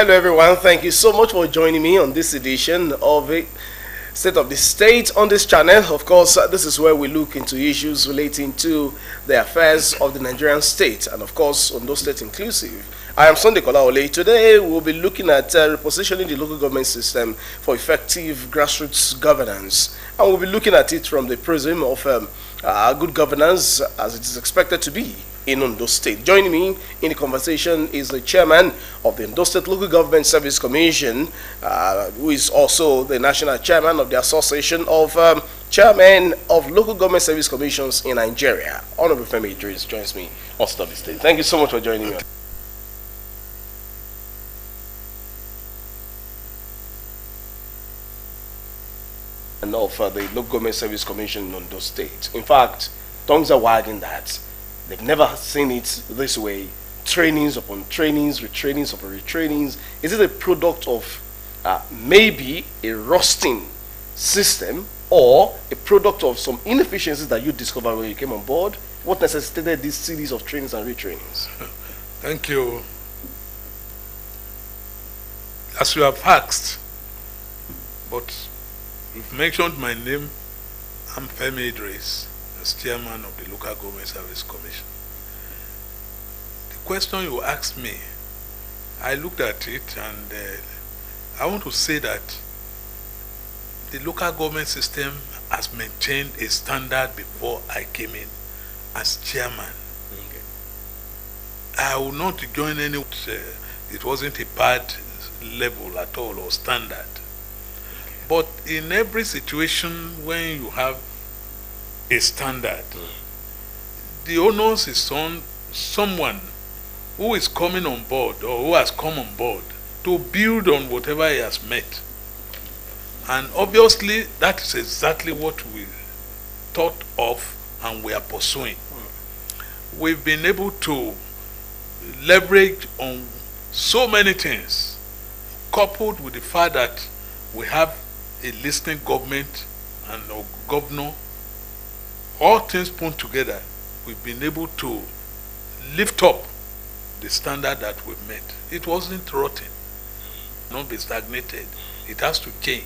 Hello everyone, thank you so much for joining me on this edition of a State of the State on this channel. Of course, this is where we look into issues relating to the affairs of the Nigerian state and of course Ondo State inclusive. I am Sunday Kolaole. Today we'll be looking at repositioning the local government system for effective grassroots governance, and we'll be looking at it from the prism of good governance as it is expected to be in Ondo State. Joining me in the conversation is the chairman of the Ondo State Local Government Service Commission, who is also the national chairman of the Association of Chairmen of Local Government Service Commissions in Nigeria. Honorable Femi Idris joins me on State of the State. Thank you so much for joining me. And of the Local Government Service Commission in Ondo State. In fact, tongues are wagging that they've never seen it this way. Trainings upon trainings, retrainings upon retrainings. Is it a product of maybe a rusting system or a product of some inefficiencies that you discovered when you came on board? What necessitated this series of trainings and retrainings? Thank you. As you have asked, but you've mentioned my name. I'm Femi Idris, as chairman of the Local Government Service Commission. The question you asked me, I looked at it and I want to say that the local government system has maintained a standard before I came in as chairman. Okay. I will not join any, it wasn't a bad level at all or standard. Okay. But in every situation when you have a standard, the onus is on someone who is coming on board or who has come on board to build on whatever he has met. And obviously that is exactly what we thought of and we are pursuing. We've been able to leverage on so many things, coupled with the fact that we have a listening government and a governor. All things put together, we've been able to lift up the standard that we've met. It wasn't rotten, not be stagnated. It has to change.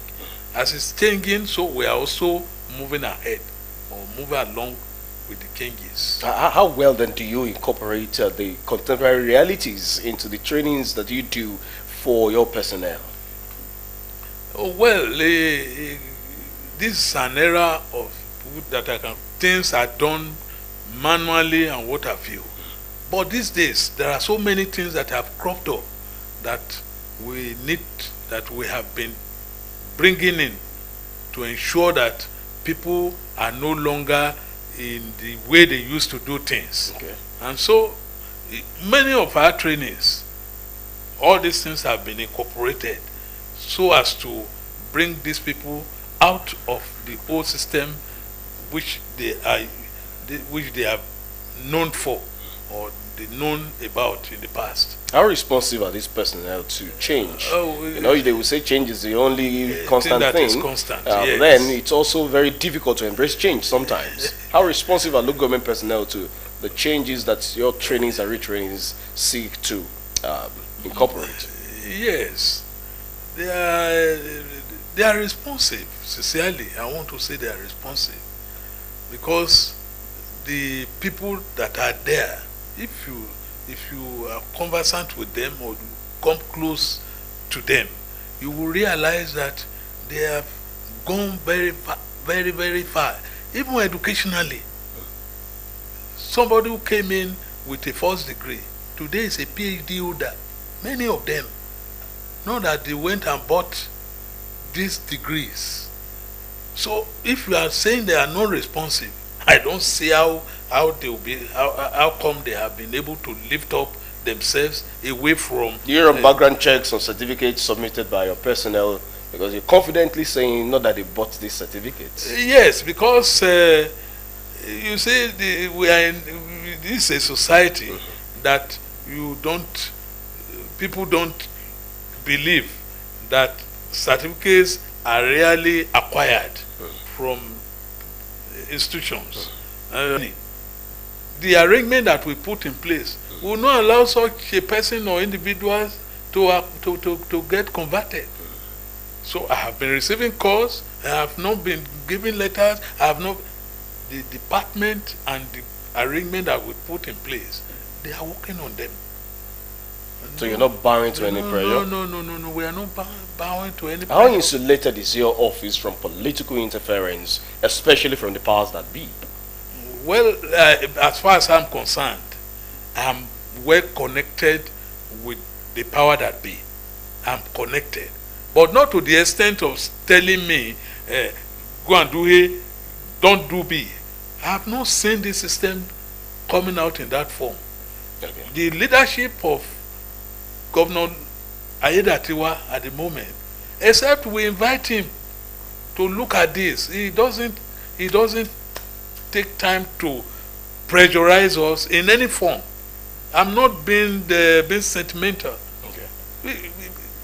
As it's changing, so we are also moving ahead or moving along with the changes. How well then do you incorporate the contemporary realities into the trainings that you do for your personnel? Oh, well, this is an era of that things are done manually and what have you. But these days, there are so many things that have cropped up that we have been bringing in to ensure that people are no longer in the way they used to do things. Okay. And so, many of our trainings, all these things have been incorporated so as to bring these people out of the old system which they have known for or they known about in the past. How responsive are these personnel to change? They will say change is the only constant thing. Is constant, yes. Then it's also very difficult to embrace change sometimes. How responsive are local government personnel to the changes that your trainings and retrainings seek to incorporate? Yes, they are responsive. Sincerely, I want to say they are responsive. Because the people that are there, if you are conversant with them or come close to them, you will realize that they have gone very far, very, very far, even educationally. Somebody who came in with a first degree, today is a PhD holder. Many of them, not that they went and bought these degrees. So if you are saying they are not responsive, I don't see how they will be. How come they have been able to lift up themselves away from? Do you have background checks on certificates submitted by your personnel? Because you're confidently saying not that they bought these certificates. Yes, because you see, this is a society that people don't believe that certificates are really acquired from institutions. The arrangement that we put in place will not allow such a person or individuals to get converted. So I have been receiving calls. I have not been giving letters. I have not. The department and the arrangement that we put in place, they are working on them. So you're not bowing to any pressure? No. We are not bowing to any pressure. How insulated is your office from political interference, especially from the powers that be? Well, as far as I'm concerned, I'm well connected with the power that be. I'm connected. But not to the extent of telling me, go and do A, don't do B. I have not seen the system coming out in that form. Okay. The leadership of Governor Ayedatiwa at the moment, except we invite him to look at this, he doesn't take time to pressurize us in any form. I'm not being sentimental. Okay.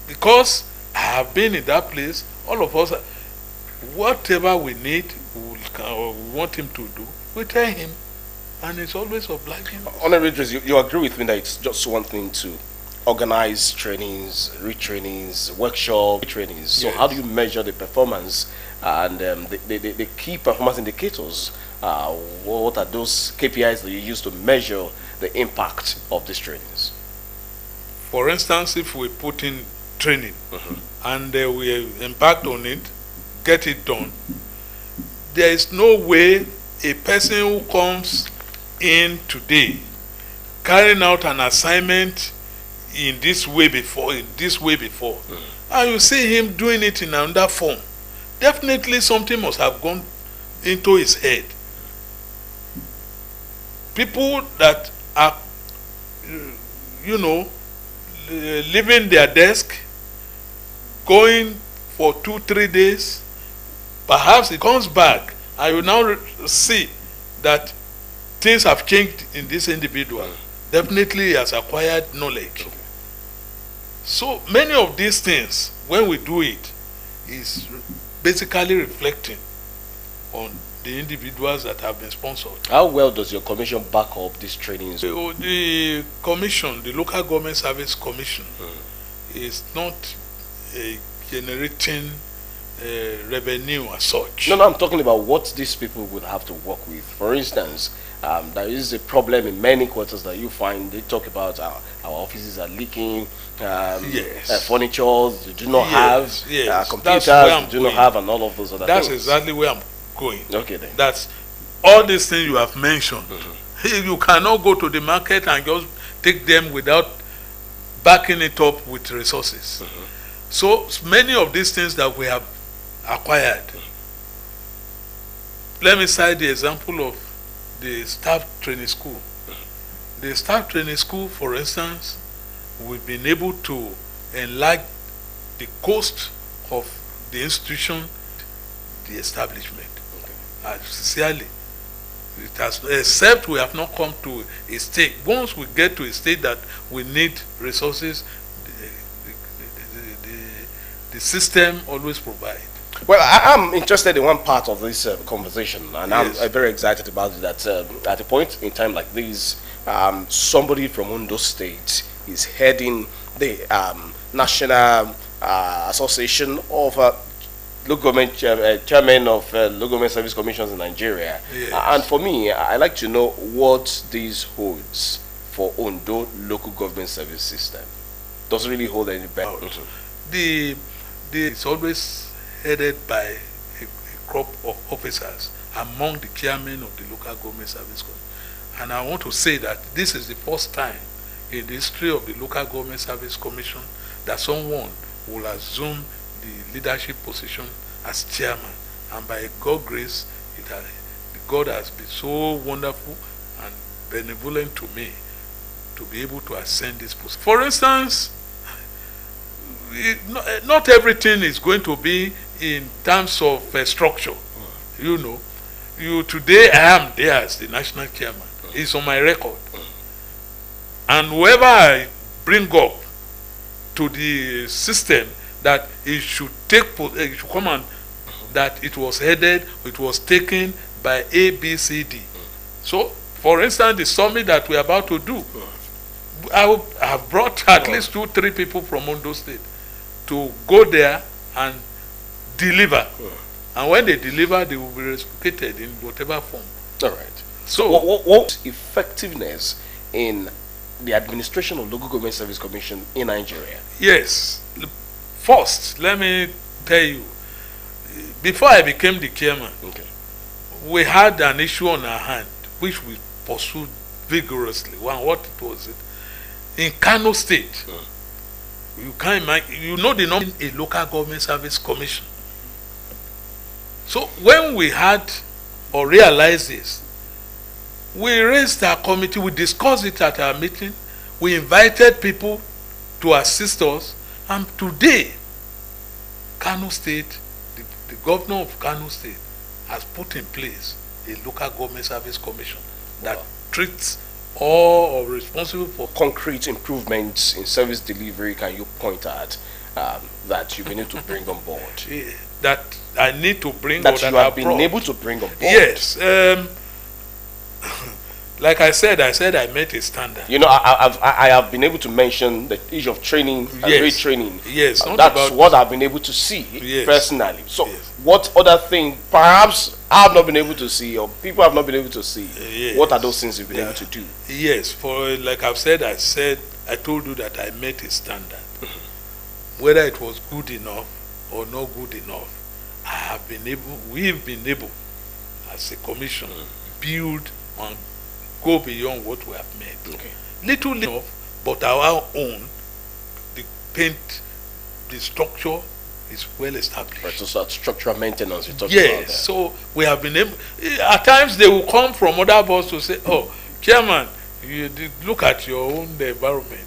Because I have been in that place, all of us, whatever we need, we want him to do, we tell him, and it's always obliging. Honorable Idris, you agree with me that it's just one thing to organize trainings, retrainings, workshop trainings. So yes. How do you measure the performance and the key performance indicators? What are those KPIs that you use to measure the impact of these trainings? For instance, if we put in training and we impact on it, get it done, there is no way a person who comes in today carrying out an assignment in this way before, and you see him doing it in another form, definitely something must have gone into his head. People that are, leaving their desk, going for 2-3 days, perhaps he comes back and you now see that things have changed in this individual. Definitely he has acquired knowledge. Okay. So many of these things, when we do it, is basically reflecting on the individuals that have been sponsored. How well does your commission back up these trainings? The commission, the Local Government Service Commission, is not generating revenue as such. No, I'm talking about what these people would have to work with. For instance, there is a problem in many quarters that you find they talk about our offices are leaking, yes. Furniture they do not have, computers they do not have, and all of those other things. That's exactly where I'm going. Okay then. That's all these things you have mentioned. You cannot go to the market and just take them without backing it up with resources. So many of these things that we have acquired. Let me cite the example of the staff training school. The staff training school, for instance, we've been able to enlarge the cost of the institution, the establishment. Sincerely, it has, except we have not come to a state. Once we get to a state that we need resources, the system always provides. Well, I'm interested in one part of this conversation, and yes. I'm very excited about it, that at a point in time like this, somebody from Ondo State is heading the National Association of Local Government Chairmen of Local Government Service Commissions in Nigeria. Yes. And for me, I like to know what this holds for Ondo Local Government Service System. Does it really hold any value? It's always headed by a crop of officers among the chairmen of the Local Government Service Commission. And I want to say that this is the first time in the history of the Local Government Service Commission that someone will assume the leadership position as chairman. And by God's grace, God has been so wonderful and benevolent to me to be able to ascend this position. For instance, not everything is going to be in terms of structure. Today I am there as the national chairman. It's on my record. And whoever I bring up to the system that it should come on, that it was taken by A, B, C, D. So, for instance, the summit that we're about to do, I have brought at least 2-3 people from Ondo State to go there and deliver. And when they deliver, they will be reciprocated in whatever form. All right. So, what effectiveness in the administration of Local Government Service Commission in Nigeria? yes. First, let me tell you, before I became the chairman, Okay. we had an issue on our hand which we pursued vigorously. What was it? In Kano State, you can't imagine, you know the number, a Local Government Service Commission. So when we had or realized this, we raised our committee, we discussed it at our meeting, we invited people to assist us, and today, Kano State, the governor of Kano State has put in place a Local Government Service Commission that treats all responsible for concrete improvements in service delivery can you point at that you've been able to bring on board? that I need to bring That or you that have I been brought. able to bring on board? Yes. Like I said I met a standard. You know, I have been able to mention the issue of training and Yes. retraining. Yes, not That's about- what I've been able to see Yes. personally. So, Yes. what other thing perhaps I have not been able to see, or people have not been able to see? Yes. What are those things you've been Yeah. able to do? Yes, for like I told you that I met a standard. Whether it was good enough or not good enough, we've been able, as a commission, build and go beyond what we have made. Okay. Little enough, but our own, the paint, the structure is well established. Right, so that structural maintenance you talked about Yes, there. so we have been able, at times they will come from other boards to say, oh, chairman, you did look at your own environment.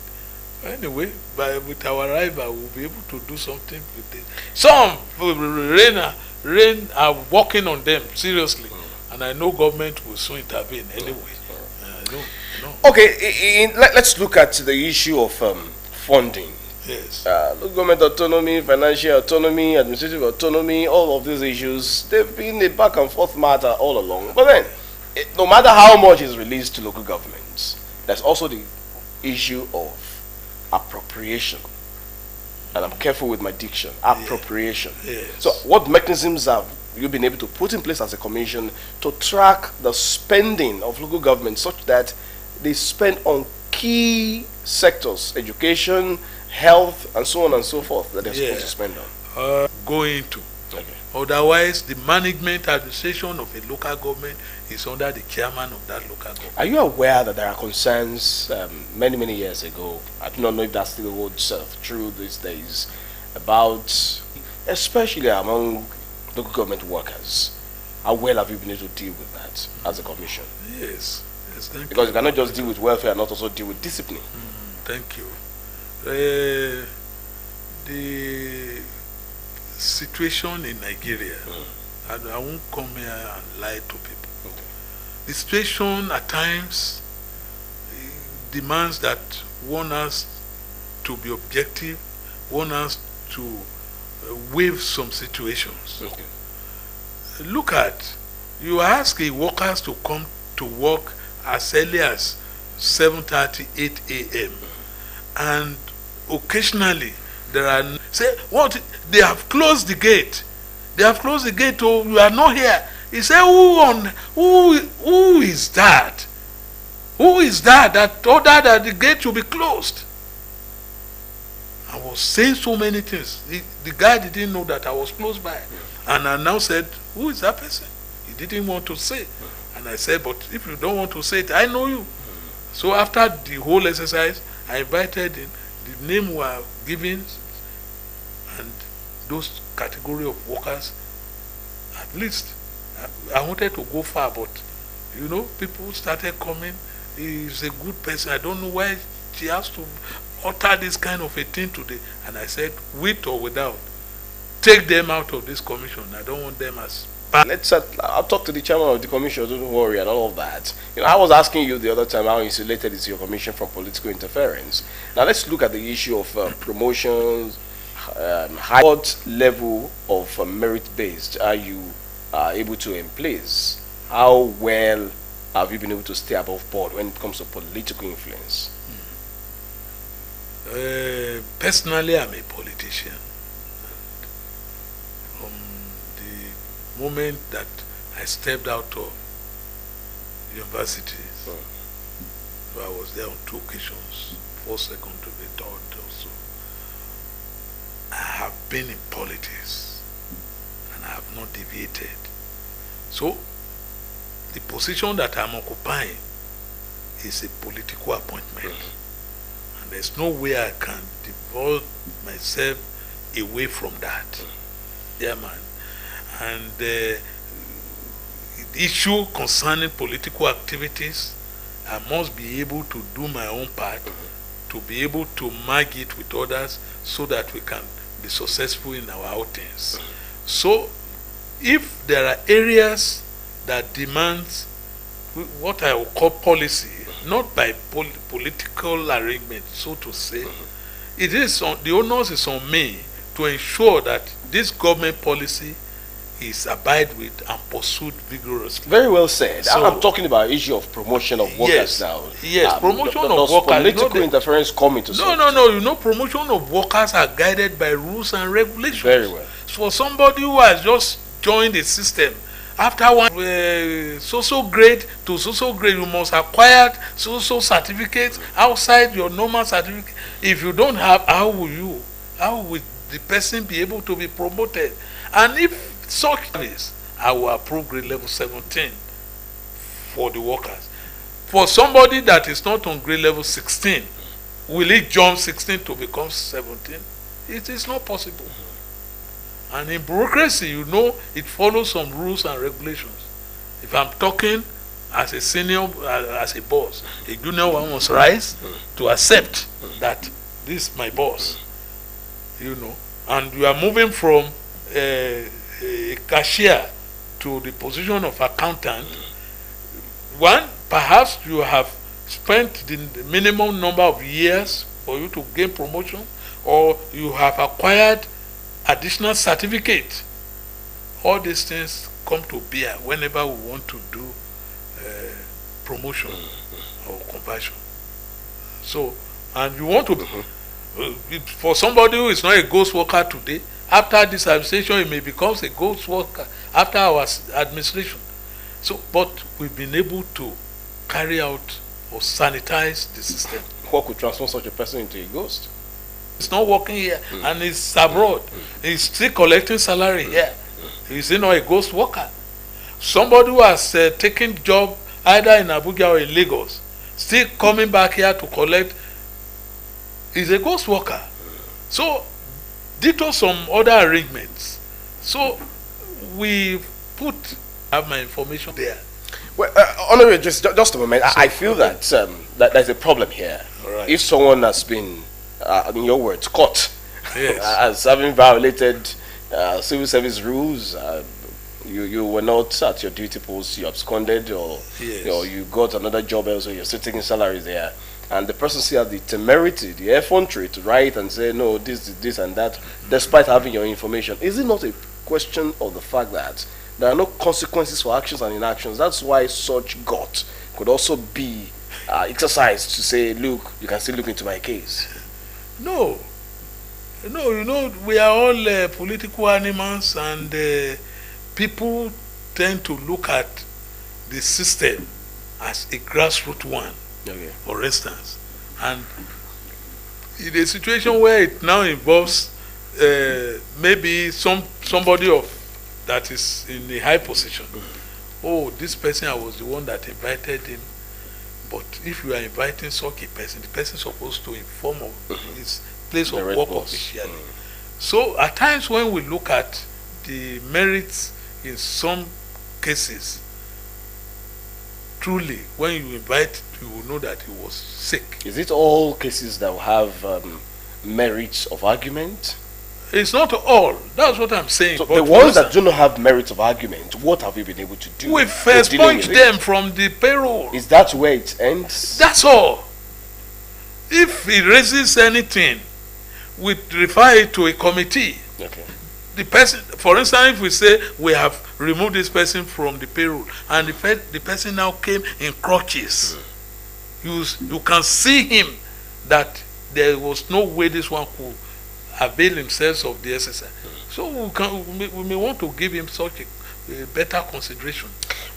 Anyway, with our arrival, we'll be able to do something with it. Some rain are working on them seriously, and I know government will soon intervene anyway. No. Okay, let's look at the issue of funding. Yes. Local government autonomy, financial autonomy, administrative autonomy, all of these issues, they've been a back and forth matter all along. But then, no matter how much is released to local governments, there's also the issue of appropriation. And I'm careful with my diction, appropriation. Yes. So what mechanisms have you been able to put in place as a commission to track the spending of local government such that they spend on key sectors, education, health, and so on and so forth, that they're supposed to spend on? Going to. Okay. Otherwise, the management administration of a local government is under the chairman of that local government. Are you aware that there are concerns many years ago, I do not know if that still holds true these days, about, especially among local government workers, how well have you been able to deal with that as a commission? Yes. Thank Because you you cannot just deal with welfare and not also deal with discipline. Thank you. The situation in Nigeria, I won't come here and lie to people. Okay. The situation at times demands that one has to be objective, one has to waive some situations. Okay. Look at, you ask a workers to come to work as early as 7:30, 8 a.m. and occasionally there are, say, what, they have closed the gate. They have closed the gate, oh, you are not here. He said, who is that? Who is that ordered that the gate should be closed? I was saying so many things. The guy didn't know that I was close by. And I now said, who is that person? He didn't want to say. And I said, but if you don't want to say it, I know you. So after the whole exercise, I invited in, the name were given, and those category of workers, at least, I wanted to go far, but, you know, people started coming. He's a good person. I don't know why she has to utter this kind of a thing today. And I said, with or without, take them out of this commission. I don't want them as bad. I'll talk to the chairman of the commission, don't worry, and all of that. You know, I was asking you the other time how insulated is your commission from political interference. Now let's look at the issue of promotions. What level of merit-based are you able to in place? How well have you been able to stay above board when it comes to political influence? Personally, I'm a politician. From the moment that I stepped out of university, so I was there on 2 occasions, first, second to the third also. I have been in politics and I have not deviated. So, the position that I'm occupying is a political appointment. And there's no way I can devote myself away from that. Yeah, man. And the issue concerning political activities, I must be able to do my own part to be able to merge it with others so that we can be successful in our outings. So, if there are areas that demands what I will call policy, not by political arrangement, so to say, it is the onus is on me to ensure that this government policy is abide with and pursued vigorously. Very well said. So, I'm talking about issue of promotion of workers yes, now. Yes, promotion of does workers. Political interference come into No. Promotion of workers are guided by rules and regulations. Very well. For somebody who has just joined the system, after one so grade to so grade, you must acquire so certificates outside your normal certificate. If you don't have, how will the person be able to be promoted? And if such is, I will approve grade level 17 for the workers. For somebody that is not on grade level 16, will it jump 16 to become 17? It is not possible. And in bureaucracy, it follows some rules and regulations. If I'm talking as a senior, as a boss, a junior one must rise to accept that this is my boss. And you are moving from a cashier to the position of accountant. One, perhaps you have spent the minimum number of years for you to gain promotion, or you have acquired additional certificate. All these things come to bear whenever we want to do promotion or conversion. So, and you want to for somebody who is not a ghost worker today, after this administration, he may become a ghost worker after our administration. So, but we've been able to carry out or sanitize the system. What could transform such a person into a ghost? He's not working here and he's abroad. He's still collecting salary here. He's not a ghost worker. Somebody who has taken job either in Abuja or in Lagos, still coming back here to collect, is a ghost worker. So, ditto some other arrangements. So, we have my information there. Well, Honorable, just a moment. I feel that that there's a problem here. Right. If someone has been, in your words, caught as having violated civil service rules, you were not at your duty post, you absconded, or you got another job elsewhere, you're still taking salary there, and the person still has the temerity, the effrontery to write and say, no, this and that, despite having your information. Is it not a question of the fact that there are no consequences for actions and inactions? That's why such gut could also be exercised to say, look, you can still look into my case. No, we are all political animals, and people tend to look at the system as a grassroots one, for instance. And in a situation where it now involves maybe somebody that is in a high position. Oh, this person, I was the one that invited him. But if you are inviting such a person, the person is supposed to inform of his place of work officially. So at times when we look at the merits in some cases, truly, when you invite, you will know that he was sick. Is it all cases that will have merits of argument? It's not all. That's what I'm saying. So the ones that do not have merits of argument, what have we been able to do? We first expunged them from the payroll. Is that where it ends? That's all. If he raises anything, we refer it to a committee. Okay. The person, for instance, if we say we have removed this person from the payroll, and the person now came in crutches, you can see him that there was no way this one could avail himself of the exercise. So we may want to give him such a better consideration.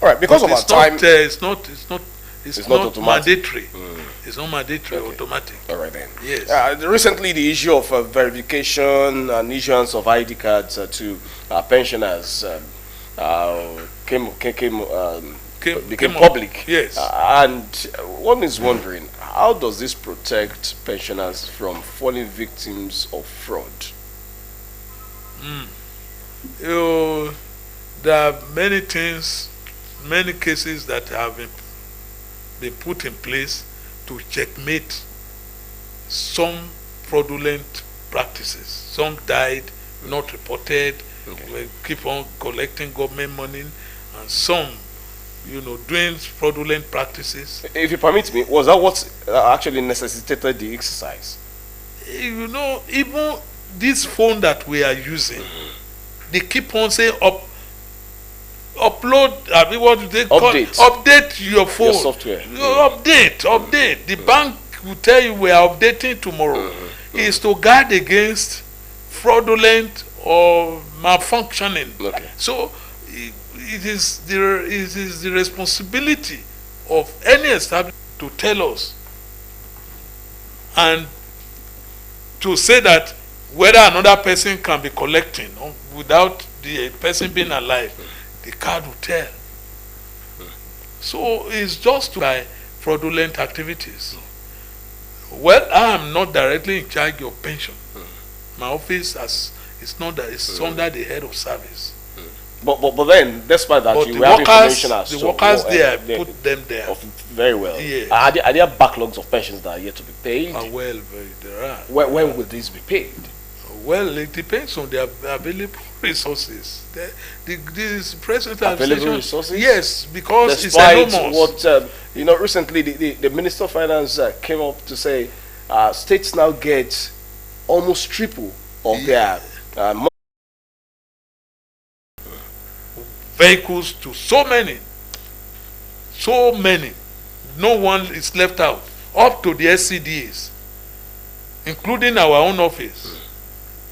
All right, because but of our time, it's not mandatory. It's not mandatory, Okay. automatic. All right then. Yes. Recently, the issue of verification and issuance of ID cards to pensioners became up. public. Yes. And one is wondering, how does this protect pensioners from falling victims of fraud? There are many things, many cases that have been put in place to checkmate some fraudulent practices. Some died, not reported. Okay. We keep on collecting government money, and some, doing fraudulent practices. If you permit me, was that what actually necessitated the exercise? Even this phone that we are using, they keep on saying upload. I mean, what do they call update your phone? Your software. Update. The bank will tell you we are updating tomorrow. Is to guard against fraudulent or malfunctioning. Okay. So it is the responsibility of any establishment to tell us and to say that whether another person can be collecting without the person being alive, the card will tell. So it's just by fraudulent activities. Well, I am not directly in charge of pension. My office it's under the head of service. But then, despite that, But you the have workers, information as the to workers there they put them there. very well. Yeah. Are there backlogs of pensions that are yet to be paid? Well, there are. When will these be paid? Well, it depends on the available resources. This present Available administration, resources? yes, because Despite it's enormous. what recently the Minister of Finance came up to say, states now get almost triple of their money. Vehicles to so many, no one is left out, up to the SCDAs, including our own office.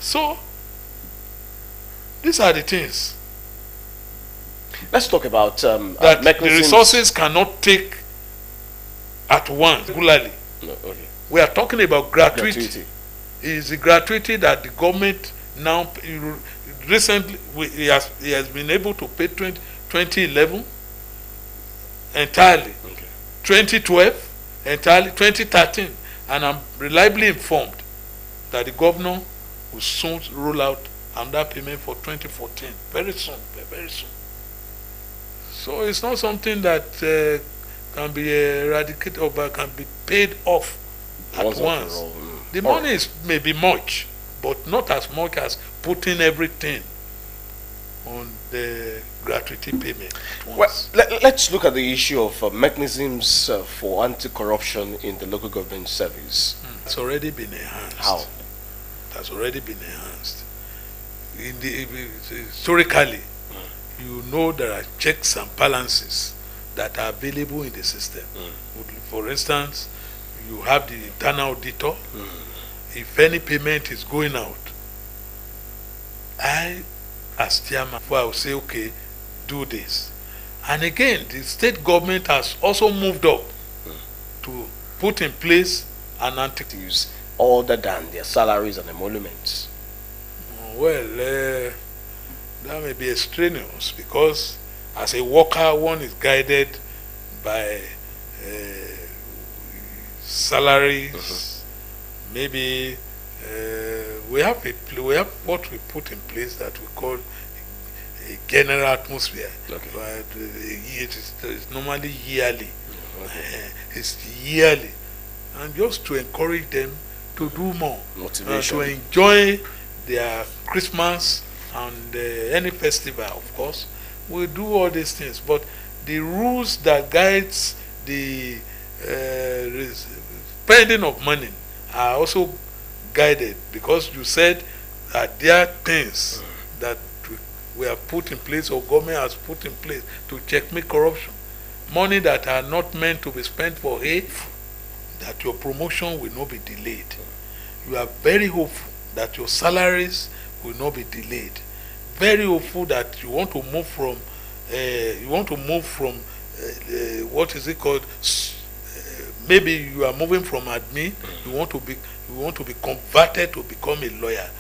So these are the things Let's talk about that the mechanisms. resources cannot take at once regularly. No, okay. We are talking about gratuity. Gratuity. It is the gratuity that the government now recently he has been able to pay 2011 entirely, Okay. 2012 entirely, 2013, and I'm reliably informed that the governor will soon roll out another payment for 2014 very soon. So it's not something that can be eradicated or can be paid off at Once and for once. all. The money may be much, but not as much as putting everything on the gratuity payment at Well, once. let's look at the issue of mechanisms for anti-corruption in the local government service. It's already been enhanced. How? It has already been enhanced. Historically, you know there are checks and balances that are available in the system. For instance, you have the internal auditor. If any payment is going out, I, as chairman, I will say, okay, do this. And again, the state government has also moved up to put in place an Use other than their salaries and emoluments. Well, that may be extraneous because as a worker, one is guided by salaries. Maybe we have what we put in place that we call a general atmosphere. Okay. But it's normally yearly. It's yearly, and just to encourage them to do more, Motivation. to enjoy their Christmas and any festival, of course. We do all these things, but the rules that guides the spending of money are also guided, because you said that there are things that we have put in place or government has put in place to checkmate corruption. Money that are not meant to be spent for aid, that your promotion will not be delayed. You are very hopeful that your salaries will not be delayed. Very hopeful that you want to move from what is it called? Maybe you are moving from admin. You want to be converted to become a lawyer.